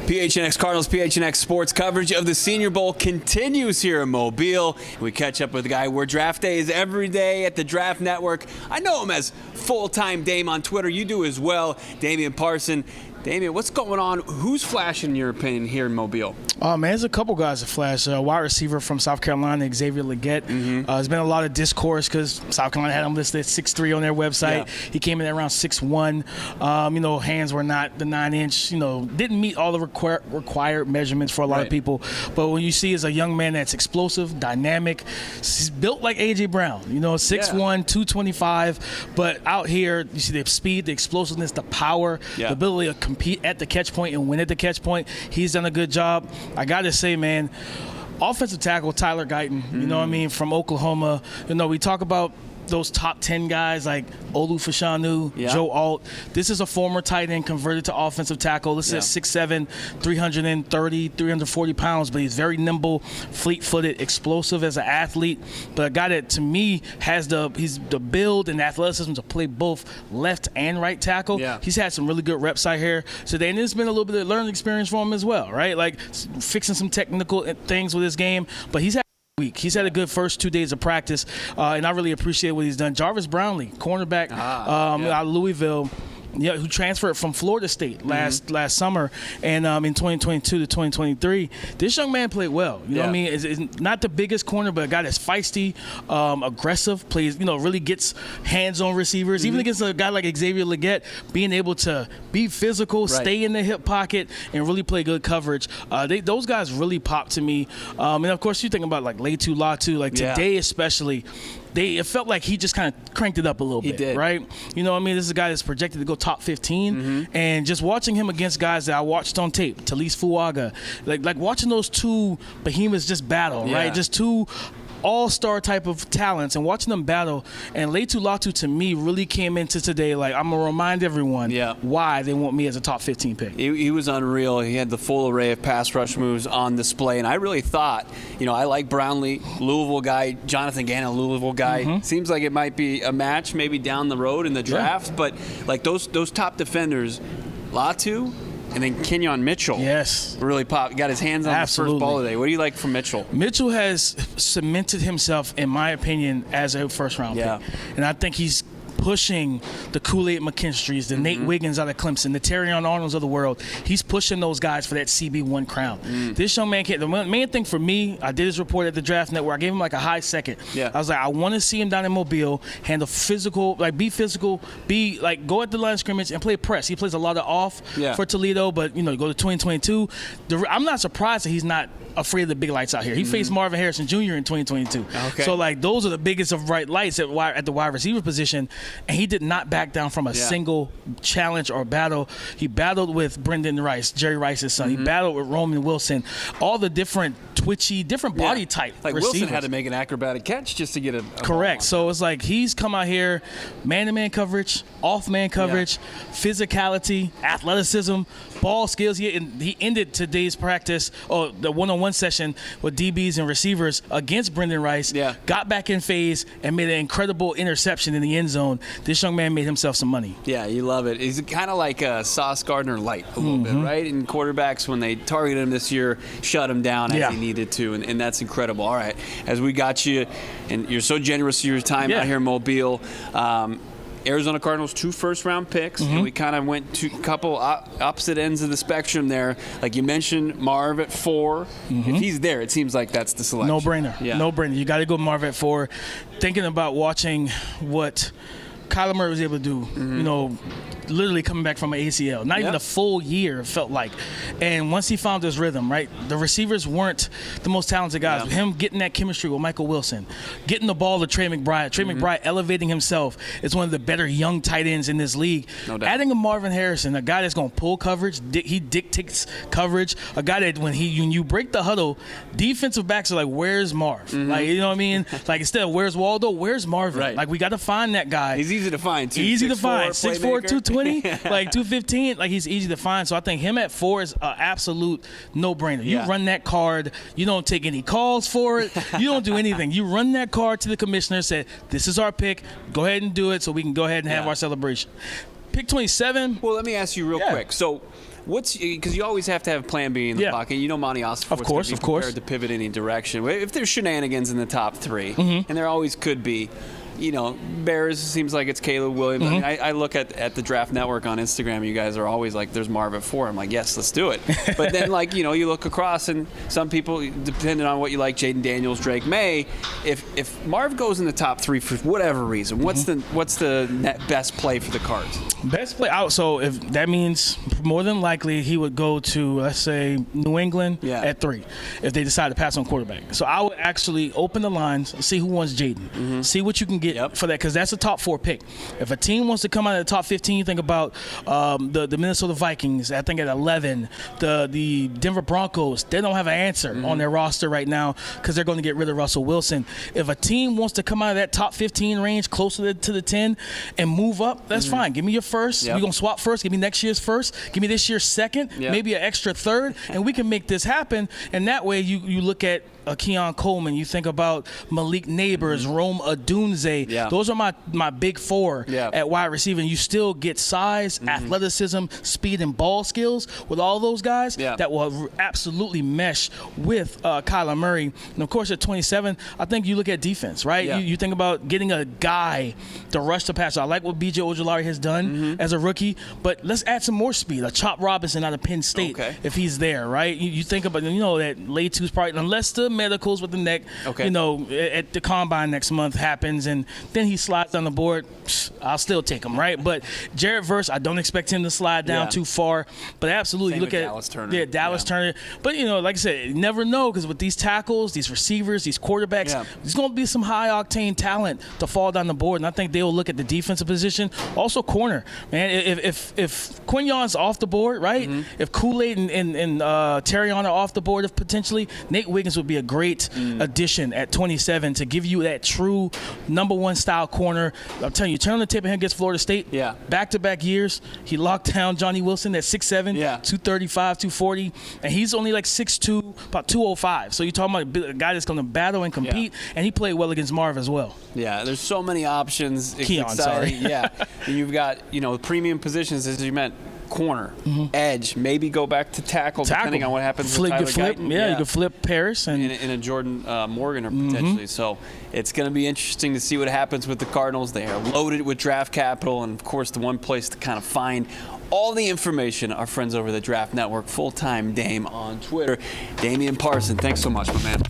PHNX Cardinals, PHNX Sports coverage of the Senior Bowl continues here in Mobile. We catch up with a guy where draft day is every day at the Draft Network. I know him as full-time Dame on Twitter. You do as well, Damian Parson. Damian, what's going on? Who's flashing, in your opinion, here in Mobile? Man, there's a couple guys that flash. Wide receiver from South Carolina, Xavier Legette. There's been a lot of discourse because South Carolina had him listed at 6'3" on their website. Yeah. He came in at around 6'1". Hands were not the 9-inch. Didn't meet all the required measurements for a lot of people. But when you see as a young man that's explosive, dynamic, he's built like A.J. Brown. 6'1", 225. But out here, you see the speed, the explosiveness, the power, the ability to compete at the catch point and win at the catch point. He's done a good job. I got to say, man, offensive tackle Tyler Guyton, from Oklahoma. We talk about those top 10 guys like Olu Fashanu, Joe Alt. This is a former tight end converted to offensive tackle. This is 6'7", 330, 340 pounds, but he's very nimble, fleet-footed, explosive as an athlete. But a guy that, to me, has the build and athleticism to play both left and right tackle. Yeah. He's had some really good reps out here today, and there's been a little bit of learning experience for him as well, right? Like fixing some technical things with his game, but he's had week. He's had a good first 2 days of practice, and I really appreciate what he's done. Jarvis Brownlee, cornerback out of Louisville, who transferred from Florida State last summer, and in 2022 to 2023, this young man played well. You know what I mean? It's not the biggest corner, but a guy that's feisty, aggressive, plays, really gets hands on receivers. Even against a guy like Xavier Legette, being able to be physical, stay in the hip pocket, and really play good coverage. Those guys really pop to me. And of course, you think about like Leitu Latu, like today especially. It felt like he just kind of cranked it up a little bit, did. Right? This is a guy that's projected to go top 15, and just watching him against guys that I watched on tape, Talise Fuaga, like watching those two behemoths just battle, right? Just two all-star type of talents, and watching them battle. And Leitu Latu, to me, really came into today like, I'm going to remind everyone why they want me as a top 15 pick. He was unreal. He had the full array of pass rush moves on display, and I really thought, I like Brownlee, Louisville guy, Jonathan Gannon, Louisville guy. Seems like it might be a match maybe down the road in the draft, but like those top defenders, Latu, and then Kenyon Mitchell really popped. Got his hands on the first ball today. What do you like from Mitchell? Mitchell has cemented himself, in my opinion, as a first-round pick. And I think he's pushing the Kool-Aid McKinstry's, the Nate Wiggins out of Clemson, the Terrion Arnolds of the world. He's pushing those guys for that CB1 crown. This young man can't. The main thing for me, I did his report at the Draft Network. I gave him like a high second. I was like, I want to see him down in Mobile, handle physical, be physical, go at the line of scrimmage and play press. He plays a lot of off for Toledo, but go to 2022. I'm not surprised that he's not afraid of the big lights out here. He faced Marvin Harrison Jr. in 2022. So those are the biggest of bright lights at the wide receiver position. And he did not back down from a single challenge or battle. He battled with Brendan Rice, Jerry Rice's son. He battled with Roman Wilson. All the different twitchy, different body type receivers. Wilson had to make an acrobatic catch just to get a correct. So it's like he's come out here, man-to-man coverage, off-man coverage, physicality, athleticism, ball skills. He ended today's practice, the one-on-one session with DBs and receivers against Brendan Rice, got back in phase and made an incredible interception in the end zone. This young man made himself some money. Yeah, you love it. He's kind of like a Sauce Gardner light a little bit, right? And quarterbacks, when they targeted him this year, shut him down as he needed to, and that's incredible. All right, as we got you, and you're so generous with your time out here in Mobile, Arizona Cardinals 2 first-round picks, and we kind of went to a couple opposite ends of the spectrum there. Like you mentioned, Marv at 4. If he's there, it seems like that's the selection. No-brainer. No-brainer. You got to go Marv at 4. Thinking about watching what Kyler Murray was able to do, literally coming back from an ACL. Not even a full year, it felt like. And once he found his rhythm, right, the receivers weren't the most talented guys. Him getting that chemistry with Michael Wilson, getting the ball to Trey McBride. Trey McBride elevating himself is one of the better young tight ends in this league. No doubt. Adding a Marvin Harrison, a guy that's going to pull coverage, he dictates coverage, a guy that when you break the huddle, defensive backs are like, where's Marv? Like, you know what I mean? Like, instead of where's Waldo, where's Marvin? Right. Like, we got to find that guy. He's easy to find, too. Easy to find. 6'4", 220, like 215. Like, he's easy to find. So I think him at 4 is an absolute no-brainer. You run that card. You don't take any calls for it. You don't do anything. You run that card to the commissioner, say, this is our pick. Go ahead and do it so we can go ahead and have our celebration. Pick 27. Well, let me ask you real quick. So because you always have to have Plan B in the pocket. You know, Monty Oscorp of course, prepared to pivot any direction. If there's shenanigans in the top 3, and there always could be. You know, Bears seems like it's Caleb Williams. I mean, I look at the Draft Network on Instagram. You guys are always like, "There's Marv at 4." I'm like, "Yes, let's do it." But then, like, you know, you look across, and some people, depending on what you like, Jaden Daniels, Drake May. If Marv goes in the top 3 for whatever reason, what's the best play for the Cards? Best play out. So if that means more than likely he would go to, let's say, New England at 3 if they decide to pass on quarterback. So I would actually open the lines, see who wants Jaden, see what you can get for that, because that's a top 4 pick. If a team wants to come out of the top 15, you think about the Minnesota Vikings. I think at 11, the Denver Broncos. They don't have an answer on their roster right now because they're going to get rid of Russell Wilson. If a team wants to come out of that top 15 range, closer to the 10, and move up, that's fine. Give me your first. We're going to swap first. Give me next year's first. Give me this year's second. Maybe an extra third, and we can make this happen. And that way you look at Keon Coleman, you think about Malik Neighbors, Rome Odunze. Those are my big 4 at wide receiver. And you still get size, athleticism, speed, and ball skills with all those guys that will absolutely mesh with Kyler Murray. And, of course, at 27, I think you look at defense, right? You think about getting a guy to rush the passer. I like what B.J. Ojulari has done as a rookie, but let's add some more speed. A Chop Robinson out of Penn State, if he's there, right? You think about, that Leitu's probably, unless the medicals with the neck, at the combine next month happens, and then he slides on the board, I'll still take him, right? But Jared Verse, I don't expect him to slide down too far, but absolutely, you look at Dallas Turner. Dallas Turner. But, like I said, you never know, because with these tackles, these receivers, these quarterbacks, there's going to be some high-octane talent to fall down the board, and I think they will look at the defensive position. Also, corner. Man, if Quignon's off the board, right? If Kool-Aid and Terrion are off the board, if potentially, Nate Wiggins would be a great addition at 27 to give you that true number 1 style corner. I'm telling you, turn on the tape of him against Florida State. Back-to-back years, he locked down Johnny Wilson at 6'7", 235, 240, and he's only like 6'2", about 205. So you're talking about a guy that's going to battle and compete, and he played well against Marv as well. Yeah, there's so many options. Keon, sorry. And you've got, premium positions, as you meant. Corner, edge, maybe go back to tackle depending on what happens with Tyler Guyton. You can flip Paris and in a Jordan Morgan or potentially. So it's going to be interesting to see what happens with the Cardinals. They are loaded with draft capital, and of course the one place to kind of find all the information, our friends over the Draft Network, full-time Dame on Twitter. Damian Parson, thanks so much, my man.